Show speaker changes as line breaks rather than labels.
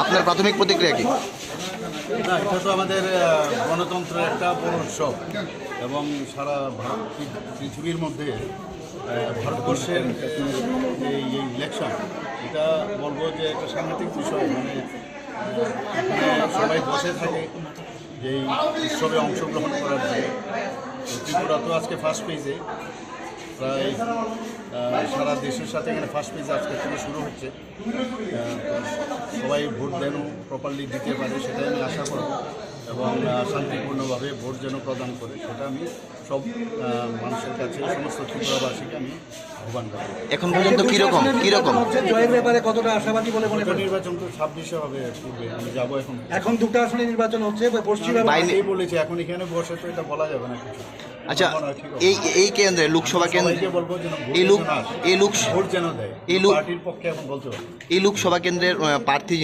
আপনার প্রাথমিক প্রতিক্রিয়া কি?
না, এটা তো আমাদের গণতন্ত্রের একটা বড় উৎসব এবং সারা পৃথিবীর মধ্যে ভারতবর্ষের এই ইলেকশন, এটা বলবো যে একটা সাংঘাতিক বিষয়। মানে এখানে সবাই বসে থাকে যে এই উৎসবে অংশগ্রহণ করার জন্য। ত্রিপুরা তো আজকে ফার্স্ট পেজে, প্রায় সারা দেশের সাথে এখানে ফার্স্ট পেজ আজকে থেকে শুরু হচ্ছে। সবাই ভোট যেন প্রপারলি দিতে পারে সেটাই আমি আশা করব এবং শান্তিপূর্ণভাবে ভোট যেন প্রদান করে সেটা আমি সব মানুষের কাছে, সমস্ত ত্রিপুরাবাসীকে আমি আহ্বান করব।
এখন পর্যন্ত কিরকম
জয়ের ব্যাপারে কতটা আশাবাদী বলে মনে করেন?
নির্বাচন তো 26-এ হবে, পূর্বে আমি যাবো। এখন
দুটো আসনে নির্বাচন হচ্ছে পশ্চিম
এই বলেছে, এখন এখানে বসে তো এটা বলা যাবে না কিছু।
আচ্ছা, এই কেন্দ্রে লোকসভা কেন্দ্রে
বলবো যেন ভোট যেন দেয়, পার্টির পক্ষে এখন বলতে পারবো।
এই লোকসভা কেন্দ্রের প্রার্থী